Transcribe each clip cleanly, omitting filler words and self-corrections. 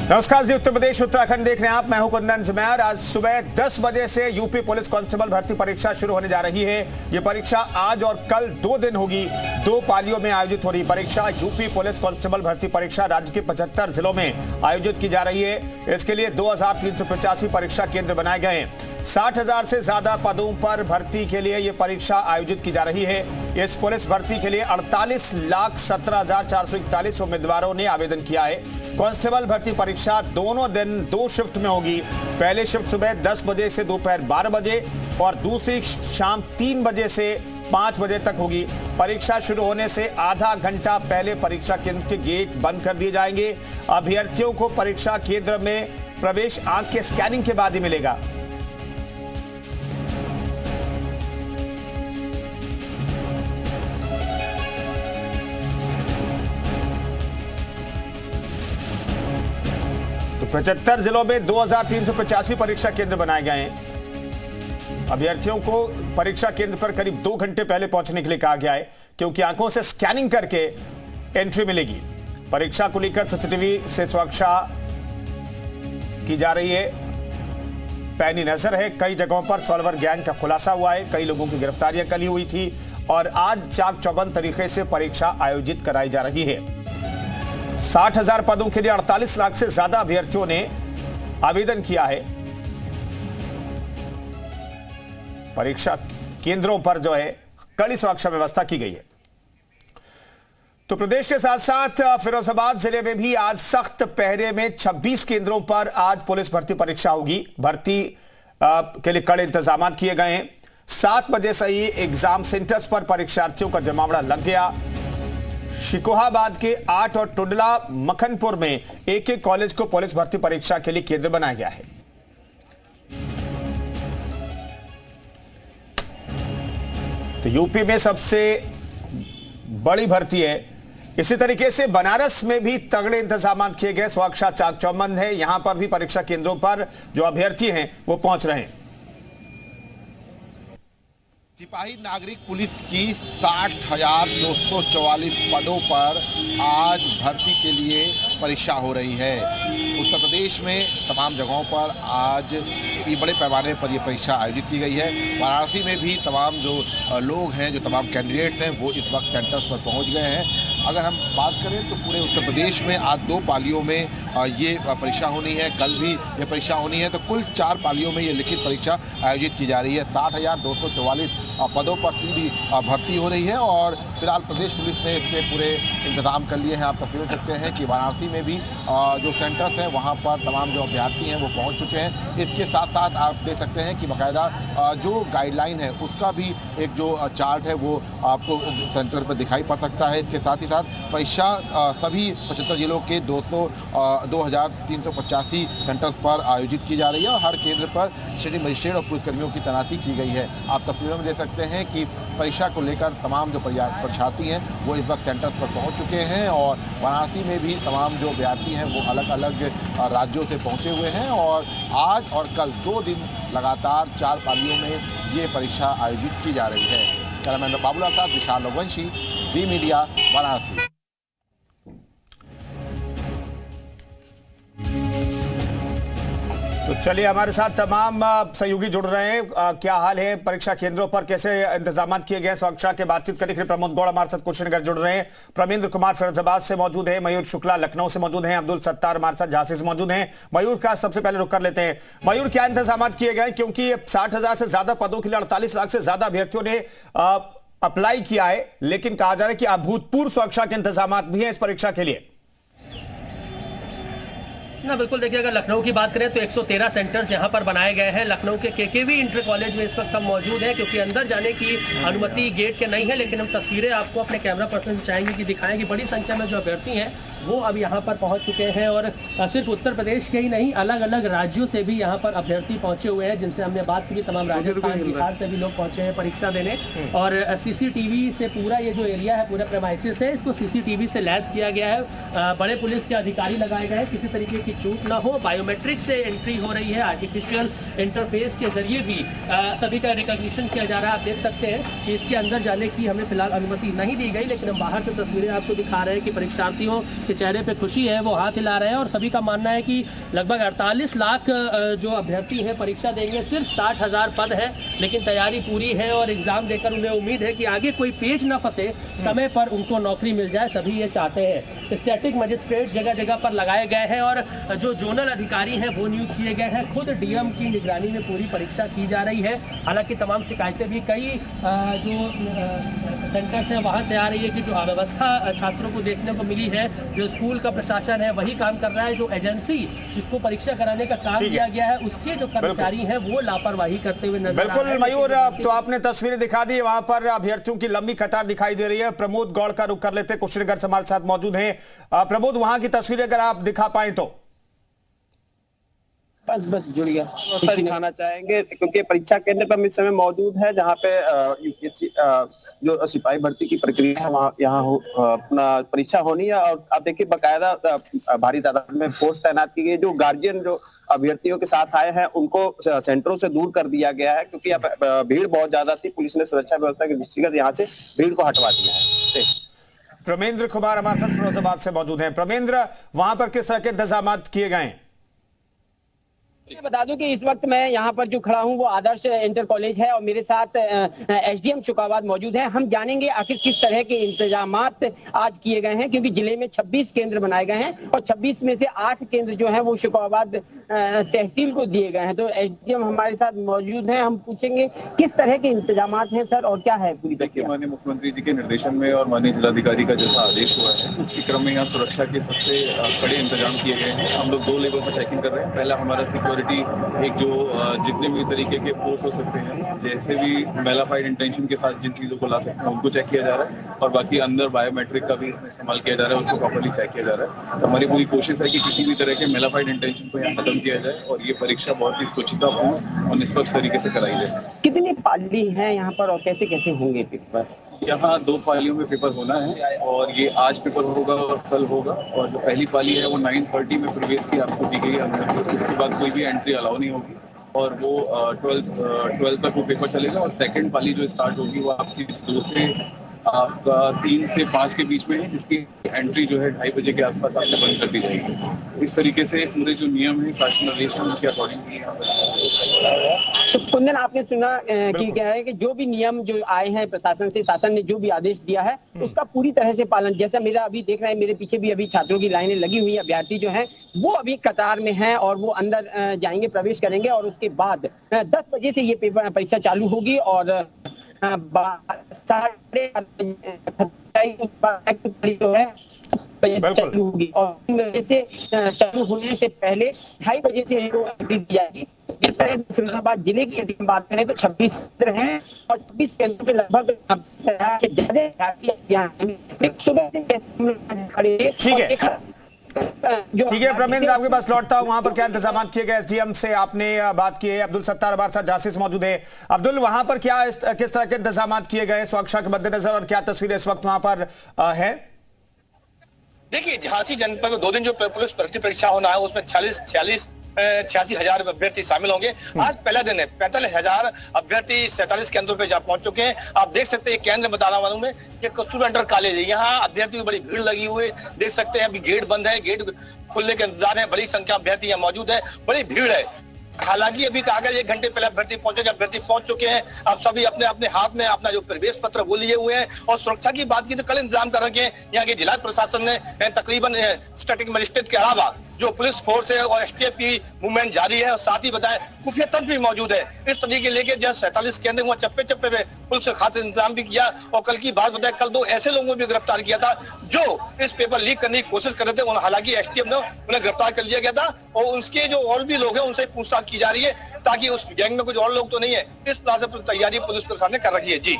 नमस्कार जी, उत्तर प्रदेश उत्तराखंड देख रहे हैं आप। मैं हूं कुंदन जमैर। आज सुबह 10 बजे से यूपी पुलिस कांस्टेबल भर्ती परीक्षा शुरू होने जा रही है। ये परीक्षा आज और कल 2 दिन होगी। 2 पालियों में आयोजित हो रही परीक्षा यूपी पुलिस कांस्टेबल भर्ती परीक्षा राज्य के 75 जिलों में आयोजित की जा रही है। इसके लिए 2385 परीक्षा केंद्र बनाए गए हैं। 60,000 से ज्यादा पदों पर भर्ती के लिए ये परीक्षा आयोजित की जा रही है। इस पुलिस भर्ती के लिए 48,17,441 उम्मीदवारों ने आवेदन किया है। कांस्टेबल भर्ती परीक्षा दोनों दिन 2 शिफ्ट में होगी। पहले शिफ्ट सुबह 10 बजे से दोपहर 12 बजे और दूसरी शाम 3 बजे से 5 बजे तक होगी। परीक्षा शुरू होने से आधा घंटा पहले परीक्षा केंद्र के गेट बंद कर दिए जाएंगे। अभ्यर्थियों को परीक्षा केंद्र में प्रवेश आंख के स्कैनिंग के बाद ही मिलेगा। तो 75 जिलों में 2385 परीक्षा केंद्र बनाए गए हैं। अभ्यर्थियों को परीक्षा केंद्र पर करीब 2 घंटे पहले पहुंचने के लिए कहा गया है, क्योंकि आंखों से स्कैनिंग करके एंट्री मिलेगी। परीक्षा को लेकर सीसीटीवी से सुरक्षा की जा रही है। पैनी नजर है। कई जगहों पर सॉल्वर गैंग का खुलासा हुआ है। कई लोगों की गिरफ्तारियां कल ही हुई थी और आज चाक चौबंद तरीके से परीक्षा आयोजित कराई जा रही है। 60,000 पदों के लिए 48 लाख से ज्यादा अभ्यर्थियों ने आवेदन किया है। परीक्षा केंद्रों पर जो है कड़ी सुरक्षा व्यवस्था की गई है। तो प्रदेश के साथ साथ फिरोजाबाद जिले में भी आज सख्त पहरे में 26 केंद्रों पर आज पुलिस भर्ती परीक्षा होगी। भर्ती के लिए कड़े इंतजाम किए गए हैं। 7 बजे से ही एग्जाम सेंटर्स पर परीक्षार्थियों का जमावड़ा लग गया। शिकोहाबाद के 8 और टुंडला मखनपुर में एक कॉलेज को पुलिस भर्ती परीक्षा के लिए केंद्र बनाया गया है। तो यूपी में सबसे बड़ी भर्ती है। इसी तरीके से बनारस में भी तगड़े इंतजाम किए गए। सुरक्षा चाक चौबंद है। यहां पर भी परीक्षा केंद्रों पर जो अभ्यर्थी हैं वो पहुंच रहे हैं। सिपाही नागरिक पुलिस की 60,244 पदों पर आज भर्ती के लिए परीक्षा हो रही है। उत्तर प्रदेश में तमाम जगहों पर आज ये बड़े पैमाने पर ये परीक्षा आयोजित की गई है। वाराणसी में भी तमाम जो लोग हैं, जो तमाम कैंडिडेट्स हैं, वो इस वक्त सेंटर्स पर पहुंच गए हैं। अगर हम बात करें तो पूरे उत्तर प्रदेश में आज 2 पालियों में ये परीक्षा होनी है। कल भी ये परीक्षा होनी है। तो कुल 4 पालियों में ये लिखित परीक्षा आयोजित की जा रही है। 60,244 पदों पर सीधी भर्ती हो रही है और फिलहाल प्रदेश पुलिस ने इसके पूरे इंतजाम कर लिए हैं। आप तस्वीरें देखते हैं कि वाराणसी में भी जो सेंटर्स हैं वहाँ पर तमाम जो अभ्यर्थी हैं वो पहुँच चुके हैं। इसके साथ साथ आप देख सकते हैं कि बाकायदा जो गाइडलाइन है उसका भी एक जो चार्ट है वो आपको सेंटर पर दिखाई पड़ सकता है। इसके साथ ही साथ परीक्षा सभी 75 जिलों के 2385 सेंटर्स पर आयोजित की जा रही है और हर केंद्र पर सिटी मजिस्ट्रेट और पुलिसकर्मियों की तैनाती की गई है। आप तस्वीरों में देख सकते हैं कि परीक्षा को लेकर तमाम जो परीक्षार्थी हैं वो इस वक्त सेंटर्स पर पहुंच चुके हैं और वाराणसी में भी तमाम जो अभ्यर्थी हैं वो अलग अलग राज्यों से पहुंचे हुए हैं और आज और कल 2 दिन लगातार 4 पालियों में ये परीक्षा आयोजित की जा रही है। कैमरामैन बाबूलाल साथ विशाल लोकवंशी, जी मीडिया, वाराणसी। तो चलिए, हमारे साथ तमाम सहयोगी जुड़ रहे हैं। क्या हाल है परीक्षा केंद्रों पर, कैसे इंतजाम किए गए सुरक्षा के बातचीत करने के लिए प्रमोद गौड़ हमारे साथ कुशीनगर जुड़ रहे हैं। प्रमेंद्र कुमार फिरोजाबाद से मौजूद है। मयूर शुक्ला लखनऊ से मौजूद हैं। अब्दुल सत्तार हमारे साथ झांसी से मौजूद हैं। मयूर का सबसे पहले रुख कर लेते हैं। मयूर, क्या इंतजाम किए गए, क्योंकि 60,000 से ज्यादा पदों के लिए 48 लाख से ज्यादा अभ्यर्थियों ने अप्लाई किया है, लेकिन कहा जा रहा है कि अभूतपूर्व सुरक्षा के इंतजाम भी हैं इस परीक्षा के लिए। ना बिल्कुल, देखिए अगर लखनऊ की बात करें तो 113 सेंटर्स यहाँ पर बनाए गए हैं। लखनऊ के केकेवी इंटर कॉलेज में इस वक्त हम मौजूद हैं, क्योंकि अंदर जाने की अनुमति गेट के नहीं है, लेकिन हम तस्वीरें आपको अपने कैमरा पर्सन से चाहेंगे कि दिखाएं कि बड़ी संख्या में जो अभ्यर्थी हैं वो अब यहाँ पर पहुँच चुके हैं और सिर्फ उत्तर प्रदेश के ही नहीं, अलग अलग राज्यों से भी यहाँ पर अभ्यर्थी पहुँचे हुए हैं, जिनसे हमने बात की। तमाम राजस्थान, बिहार से भी लोग पहुँचे हैं परीक्षा देने और सीसीटीवी से पूरा ये जो एरिया है, पूरा प्रेमाइसिस है, इसको सीसीटीवी से लैस किया गया है। बड़े पुलिस के अधिकारी लगाए गए हैं, किसी तरीके की चूक ना हो। बायोमेट्रिक से एंट्री हो रही है, आर्टिफिशियल इंटरफेस के जरिए भी सभी का रिकॉग्निशन किया जा रहा है। आप देख सकते हैं कि इसके अंदर जाने की हमें फिलहाल अनुमति नहीं दी गई, लेकिन हम बाहर से तस्वीरें आपको दिखा रहे हैं कि परीक्षार्थियों जिनके चेहरे पे खुशी है वो हाथ हिला रहे हैं और सभी का मानना है कि लगभग 48 लाख जो अभ्यर्थी हैं परीक्षा देंगे। सिर्फ 60,000 पद है, लेकिन तैयारी पूरी है और एग्जाम देकर उन्हें उम्मीद है कि आगे कोई पेच न फंसे, समय पर उनको नौकरी मिल जाए, सभी ये चाहते हैं। स्टैटिक मजिस्ट्रेट जगह जगह पर लगाए गए हैं और जो जोनल अधिकारी हैं वो नियुक्त किए गए हैं। खुद डीएम की निगरानी में पूरी परीक्षा की जा रही है। हालांकि तमाम शिकायतें भी कई जो सेंटर्स हैं वहां से आ रही है कि जो अव्यवस्था छात्रों को देखने को मिली है, जो स्कूल का प्रशासन है वही काम कर रहा है, जो एजेंसी जिसको परीक्षा कराने का काम दिया गया है उसके जो कर्मचारी हैं वो लापरवाही करते हुए नजर आ रहे हैं। बिल्कुल मयूर, तो आपने तस्वीरें दिखा दी, वहां पर अभ्यर्थियों की लंबी कतार दिखाई दे रही है। प्रमोद गौड़ का रुख कर लेते हैं, कुशीनगर से हमारे साथ मौजूद हैं। प्रमोद, वहां की तस्वीरें अगर आप दिखा पाए तो। बस जुड़ गया दिखाना चाहेंगे क्योंकि परीक्षा केंद्र पर हम इस समय मौजूद है जहाँ पे यूपीएससी जो सिपाही भर्ती की प्रक्रिया है वहाँ यहाँ अपना परीक्षा होनी है। और आप देखिए बाकायदा भारी तादाद में फोर्स तैनात की गई। जो गार्जियन जो अभ्यर्थियों के साथ आए हैं उनको सेंटरों से दूर कर दिया गया है क्योंकि भीड़ बहुत ज्यादा थी। पुलिस ने सुरक्षा व्यवस्था के दृष्टिगत यहाँ से भीड़ को हटवा दिया है। प्रमेंद्र कुमार हमारे साथ फिरोजाबाद से मौजूद हैं। प्रमेंद्र, वहां पर किस तरह के इंतजाम किए गए हैं? बता दूं कि इस वक्त मैं यहाँ पर जो खड़ा हूँ वो आदर्श इंटर कॉलेज है और मेरे साथ एसडीएम शुकाबाद मौजूद है। हम जानेंगे आखिर किस तरह के इंतजामात आज किए गए हैं क्योंकि जिले में 26 केंद्र बनाए गए हैं और 26 में से 8 केंद्र जो है वो शुकाबाद तहसील को दिए गए हैं। तो एसडीएम हमारे साथ मौजूद हैं, हम पूछेंगे किस तरह के इंतजामात हैं सर और क्या है पूरी प्रक्रिया। माननीय मुख्यमंत्री जी के निर्देशन में और माननीय जिलाधिकारी का जैसा आदेश हुआ है उसके क्रम में यहाँ सुरक्षा के सबसे कड़े इंतजाम किए गए हैं। हम लोग 2 लेवल पर चेकिंग कर रहे हैं। पहला हमारा एक जो जितने भी तरीके के फोर्स हो सकते हैं, जैसे भी मेलाफाइड इंटेंशन के साथ जिन चीजों को ला सकते हैं उनको चेक किया जा रहा है और बाकी अंदर बायोमेट्रिक का भी इसमें इस्तेमाल किया जा रहा है, उसको प्रॉपर्ली चेक किया जा रहा है। तो हमारी पूरी कोशिश है कि किसी भी तरह के मेलाफाइड इंटेंशन को यहाँ खत्म किया जाए और ये परीक्षा बहुत ही स्वच्छतापूर्ण और निष्पक्ष तरीके से कराई जाए। कितनी पाली है यहाँ पर और कैसे कैसे होंगे पेपर? यहाँ 2 पालियों में पेपर होना है और ये आज पेपर होगा और कल होगा। और जो पहली पाली है वो 9:30 में प्रवेश की आपको दी गई है। उसके बाद कोई भी एंट्री अलाउ नहीं होगी और वो 12 तक वो पेपर चलेगा। और सेकंड पाली जो स्टार्ट होगी वो आपकी 2 से आपका 3 से 5 के बीच में है, जिसकी एंट्री जो है 2:30 बजे के आसपास आपको बंद कर दी जाएगी। इस तरीके से पूरे जो नियम है शासन निर्देशन उनके अकॉर्डिंग। तो कुंदन, आपने सुना कि क्या है कि जो भी नियम जो आए हैं प्रशासन से, शासन ने जो भी आदेश दिया है उसका पूरी तरह से पालन। जैसा मेरा अभी देख रहे हैं मेरे पीछे भी अभी छात्रों की लाइनें लगी हुई है। अभ्यर्थी जो हैं वो अभी कतार में हैं और वो अंदर जाएंगे, प्रवेश करेंगे और उसके बाद 10 बजे से ये पेपर परीक्षा चालू होगी और 8:30 जो है चालू होगी और 3 बजे से चालू होने से पहले 2:30 बजे से दी जाएगी। इस तरह फिरोजाबाद जिले की यदि हम बात करें तो 26 केंद्र हैं और 26 केंद्र पे लगभग ठीक है प्रमेंद्र, आपके पास लौटता हूं। वहां पर क्या इंतजाम किए गए एसडीएम से आपने बात की है। अब्दुल सत्तार हमारे साथ झांसी से मौजूद है। अब्दुल, वहां पर क्या किस तरह के इंतजाम किए गए सुरक्षा के मद्देनजर और क्या तस्वीरें इस वक्त वहां पर है? देखिए, झांसी जनपद में 2 दिन जो पुलिस भर्ती परीक्षा होना है उसमें 86,000 अभ्यर्थी शामिल होंगे। आज पहला दिन है। 45,000 अभ्यर्थी 47 केंद्रों पे जा पहुंच चुके हैं। आप देख सकते हैं केंद्र बता रहा हूं मैं, ये कस्तूरबा इंटर कॉलेज है। यहाँ अभ्यर्थियों की बड़ी भीड़ लगी हुई है, देख सकते हैं। अभी गेट बंद है, गेट खुलने के इंतजार है। बड़ी संख्या अभ्यर्थी यहाँ मौजूद है, बड़ी भीड़ है। हालांकि अभी कहा गया 1 घंटे पहले अभ्यर्थी पहुंचेंगे। अभ्यर्थी पहुंच चुके हैं। अब सभी अपने अपने हाथ में अपना जो प्रवेश पत्र वो लिए हुए हैं। और सुरक्षा की बात की तो कल इंतजाम कर रखे हैं। यहाँ के जिला प्रशासन ने तकरीबन स्टैटिक मजिस्ट्रेट के अलावा जो पुलिस फोर्स है और एसटीएफ की मूवमेंट जारी है और साथ ही बताए खुफिया तंत्र भी मौजूद है। इस तरीके लेके जहाँ 47 केंद्र हुआ चप्पे चप्पे पे पुलिस के खातिर इंतजाम भी किया। और कल की बात बताए, कल 2 ऐसे लोगों को भी गिरफ्तार किया था जो इस पेपर लीक करने की कोशिश कर रहे थे। हालांकि एसटीएफ ने उन्हें गिरफ्तार कर लिया गया था और उसके जो और भी लोग हैं उनसे पूछताछ की जा रही है ताकि उस गैंग में कुछ और लोग तो नहीं है। इस तरह से तैयारी पुलिस प्रशासन ने कर रखी है। जी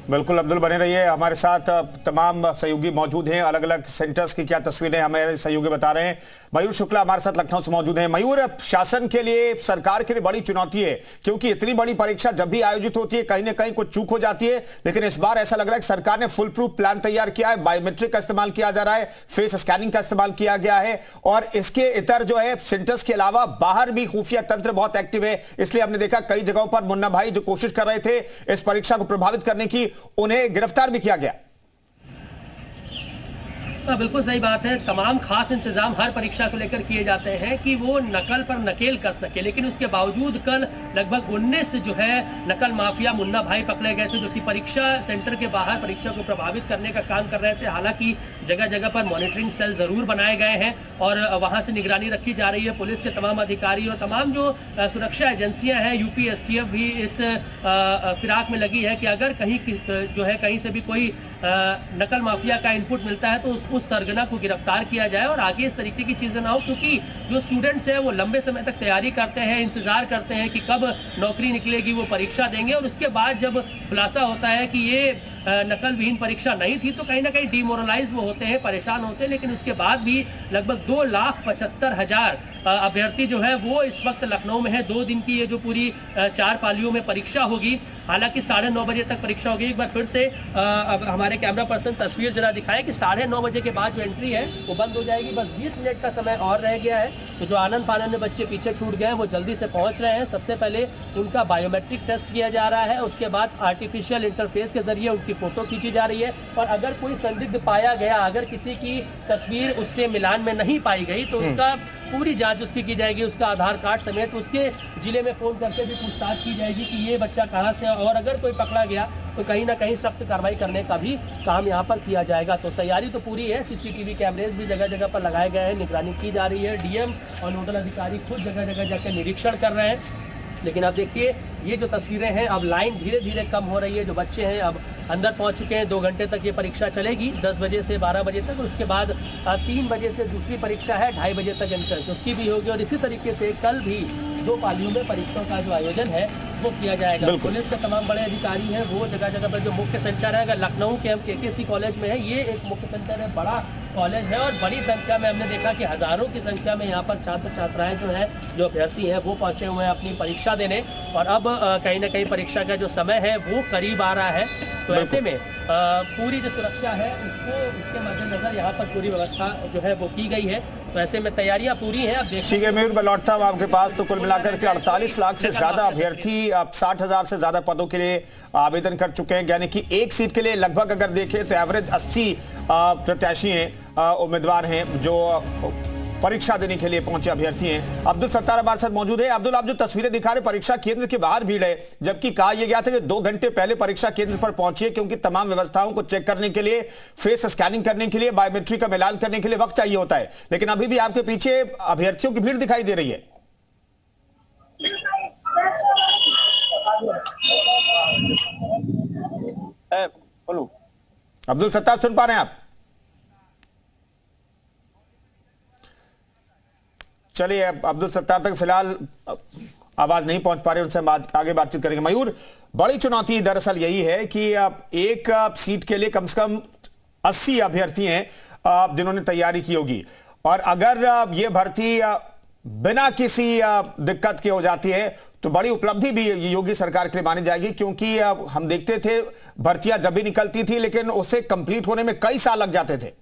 बिल्कुल अब्दुल, बने रहिए हमारे साथ। तमाम सहयोगी मौजूद हैं। अलग अलग सेंटर्स की क्या तस्वीरें हमारे सहयोगी बता रहे हैं। मयूर शुक्ला हमारे साथ लखनऊ से मौजूद हैं। मयूर, शासन के लिए, सरकार के लिए बड़ी चुनौती है क्योंकि इतनी बड़ी परीक्षा जब भी आयोजित होती है कहीं ना कहीं कुछ चूक हो जाती है, लेकिन इस बार ऐसा लग रहा है कि सरकार ने फुल प्रूफ प्लान तैयार किया है। बायोमेट्रिक का इस्तेमाल किया जा रहा है, फेस स्कैनिंग का इस्तेमाल किया गया है और इसके इतर जो है सेंटर्स के अलावा बाहर भी खुफिया तंत्र बहुत एक्टिव है। इसलिए हमने देखा कई जगहों पर मुन्ना भाई जो कोशिश कर रहे थे इस परीक्षा को प्रभावित करने की, उन्हें गिरफ्तार भी किया गया। बिल्कुल सही बात है। तमाम खास इंतजाम हर परीक्षा को लेकर किए जाते हैं कि वो नकल पर नकेल कस सके, लेकिन उसके बावजूद कल लगभग 19 जो है नकल माफिया मुन्ना भाई पकड़े गए थे, जो कि परीक्षा सेंटर के बाहर परीक्षा को प्रभावित करने का काम कर रहे थे। हालांकि जगह जगह पर मॉनिटरिंग सेल जरूर बनाए गए हैं और वहां से निगरानी रखी जा रही है। पुलिस के तमाम अधिकारी और तमाम जो सुरक्षा एजेंसियां हैं, यूपी एसटीएफ भी इस फिराक में लगी है कि अगर कहीं जो है कहीं से भी कोई नकल माफिया का इनपुट मिलता है तो उस सरगना को गिरफ्तार किया जाए और आगे इस तरीके की चीजें ना हो, क्योंकि जो स्टूडेंट्स हैं वो लंबे समय तक तैयारी करते हैं, इंतजार करते हैं कि कब नौकरी निकलेगी, वो परीक्षा देंगे और उसके बाद जब खुलासा होता है कि ये नकल विहीन परीक्षा नहीं थी तो कहीं ना कहीं डिमोरलाइज वो होते हैं, परेशान होते हैं। लेकिन उसके बाद भी लगभग 2,75,000 अभ्यर्थी जो है वो इस वक्त लखनऊ में है। 2 दिन की ये जो पूरी 4 पालियों में परीक्षा होगी, हालांकि 9:30 बजे तक परीक्षा होगी। एक बार फिर से अब हमारे कैमरा पर्सन तस्वीर जरा दिखाए कि 9:30 बजे के बाद जो एंट्री है वो बंद हो जाएगी। बस 20 मिनट का समय और रह गया है। तो जो आनंद फानंद में बच्चे पीछे छूट गए हैं वो जल्दी से पहुंच रहे हैं। सबसे पहले उनका बायोमेट्रिक टेस्ट किया जा रहा है, उसके बाद आर्टिफिशियल इंटरफेस के जरिए उनकी फोटो खींची जा रही है और अगर कोई संदिग्ध पाया गया, अगर किसी की तस्वीर उससे मिलान में नहीं पाई गई तो उसका पूरी जांच उसकी की जाएगी, उसका आधार कार्ड समेत उसके जिले में फोन करके भी पूछताछ की जाएगी कि ये बच्चा कहाँ से है और अगर कोई पकड़ा गया तो कहीं ना कहीं सख्त कार्रवाई करने का भी काम यहाँ पर किया जाएगा। तो तैयारी तो पूरी है, सीसीटीवी कैमरेज भी जगह जगह पर लगाए गए हैं, निगरानी की जा रही है। डीएम और नोडल अधिकारी खुद जगह जगह जाकर निरीक्षण कर रहे हैं। लेकिन अब देखिए ये जो तस्वीरें हैं, अब लाइन धीरे धीरे कम हो रही है। जो बच्चे हैं अब अंदर पहुंच चुके हैं। 2 घंटे तक ये परीक्षा चलेगी, 10 बजे से 12 बजे तक। और उसके बाद 3 बजे से दूसरी परीक्षा है, 2:30 बजे तक एंट्रेंस उसकी भी होगी। और इसी तरीके से कल भी 2 पालियों में परीक्षाओं का जो आयोजन है वो किया जाएगा। पुलिस के तमाम बड़े अधिकारी हैं वो जगह जगह पर, जो मुख्य सेंटर है अगर लखनऊ के हम केकेसी कॉलेज में है, ये एक मुख्य सेंटर है, बड़ा कॉलेज है और बड़ी संख्या में हमने देखा कि हजारों की संख्या में यहाँ पर छात्र छात्राएं जो हैं, जो अभ्यर्थी हैं वो पहुंचे हुए हैं अपनी परीक्षा देने। और अब कहीं ना कहीं परीक्षा का जो समय है वो करीब आ रहा है। तो ऐसे में पूरी जो सुरक्षा है उसके मद्देनजर यहाँ पर पूरी व्यवस्था जो है वो की गई है। तो ऐसे में तैयारियां पूरी हैं। अब देखिए मयूर, मैं लौटता हूँ आपके पास। तो कुल मिलाकर के 48 लाख से ज्यादा अभ्यर्थी अब 60,000 से ज्यादा पदों के लिए आवेदन कर चुके हैं, यानी कि एक सीट के लिए लगभग अगर देखें तो एवरेज 80 प्रत्याशी हैं, उम्मीदवार हैं जो परीक्षा देने के लिए पहुंचे अभ्यर्थी हैं। अब्दुल सत्तार हमारे साथ मौजूद है। अब्दुल, आप जो तस्वीरें दिखा रहे, परीक्षा केंद्र के बाहर भीड़ है, जबकि कहा यह गया था कि 2 घंटे पहले परीक्षा केंद्र पर पहुंचिए क्योंकि तमाम व्यवस्थाओं को चेक करने के लिए, फेस स्कैनिंग करने के लिए, बायोमेट्रिक का मिलान करने के लिए वक्त चाहिए होता है। लेकिन अभी भी आपके पीछे अभ्यर्थियों की भीड़ दिखाई दे रही है। अब्दुल सत्तार, सुन पा रहे हैं आप? चलिए, अब्दुल सत्तार तक फिलहाल आवाज नहीं पहुंच पा रही, उनसे हम आगे बातचीत करेंगे। मयूर, बड़ी चुनौती दरअसल यही है कि एक सीट के लिए कम से कम 80 अभ्यर्थी हैं जिन्होंने तैयारी की होगी, और अगर ये भर्ती बिना किसी दिक्कत के हो जाती है तो बड़ी उपलब्धि भी योगी सरकार के लिए मानी जाएगी, क्योंकि हम देखते थे भर्तियां जब भी निकलती थी लेकिन उसे कंप्लीट होने में कई साल लग जाते थे।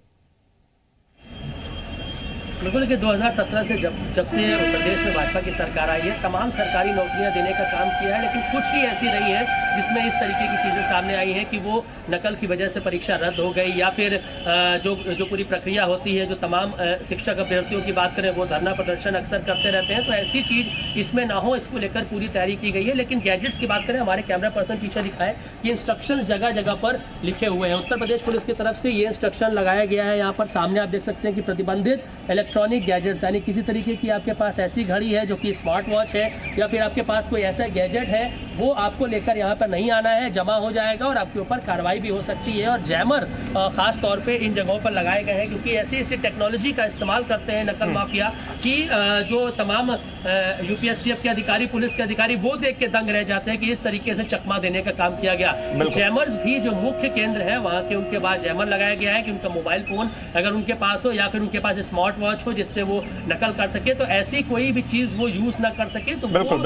बिल्कुल कि 2017 से जब से उत्तर प्रदेश में भाजपा की सरकार आई है, तमाम सरकारी नौकरियां देने का काम किया है, लेकिन कुछ ही ऐसी रही है जिसमें इस तरीके की चीज़ें सामने आई हैं कि वो नकल की वजह से परीक्षा रद्द हो गई, या फिर जो पूरी प्रक्रिया होती है, जो तमाम शिक्षक अभ्यर्थियों की बात करें वो धरना प्रदर्शन अक्सर करते रहते हैं। तो ऐसी चीज़ इसमें ना हो, इसको लेकर पूरी तैयारी की गई है। लेकिन गैजेट्स की बात करें, हमारे कैमरा पर्सन पीछे दिखाए कि इंस्ट्रक्शंस जगह जगह पर लिखे हुए हैं। उत्तर प्रदेश पुलिस की तरफ से ये इंस्ट्रक्शन लगाया गया है। यहाँ पर सामने आप देख सकते हैं कि प्रतिबंधित इलेक्ट्रॉनिक गैजेट्स, यानी किसी तरीके की आपके पास ऐसी घड़ी है जो कि स्मार्ट वॉच है या फिर आपके पास कोई ऐसा गैजेट है, वो आपको लेकर यहाँ पर नहीं आना है, जमा हो जाएगा और आपके ऊपर कार्रवाई भी हो सकती है। और जैमर खास तौर पे इन जगहों पर लगाए गए हैं क्योंकि ऐसी टेक्नोलॉजी का इस्तेमाल करते हैं नकल माफिया कि जो तमाम यूपीएससीएफ के अधिकारी, पुलिस के अधिकारी, वो देख के दंग रह जाते हैं कि इस तरीके से चकमा देने का काम किया गया। जैमर्स भी जो मुख्य केंद्र है वहाँ के, उनके पास जैमर लगाया गया है कि उनका मोबाइल फोन अगर उनके पास हो या फिर उनके पास स्मार्ट वॉच हो जिससे वो नकल कर सके, तो ऐसी कोई भी चीज वो यूज ना कर सके, तो बिल्कुल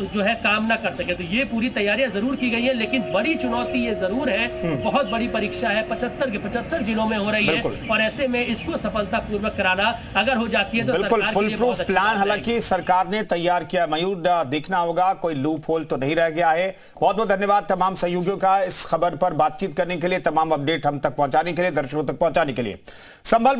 जो है काम ना कर सके। तो ये पूरी तैयारियां जरूर की गई है, लेकिन बड़ी चुनौती ये जरूर है, बहुत बड़ी परीक्षा है, 75 के 75 जिलों में हो रही है, और ऐसे में इसको सफलतापूर्वक कराना अगर हो जाती है तो बिल्कुल सरकार फुल प्रूफ प्लान हालांकि सरकार ने तैयार किया। मयूर, देखना होगा कोई लूप होल तो नहीं रह गया है। बहुत बहुत धन्यवाद तमाम सहयोगियों का इस खबर पर बातचीत करने के लिए, तमाम अपडेट हम तक पहुंचाने के लिए, दर्शकों तक पहुंचाने के लिए। संभल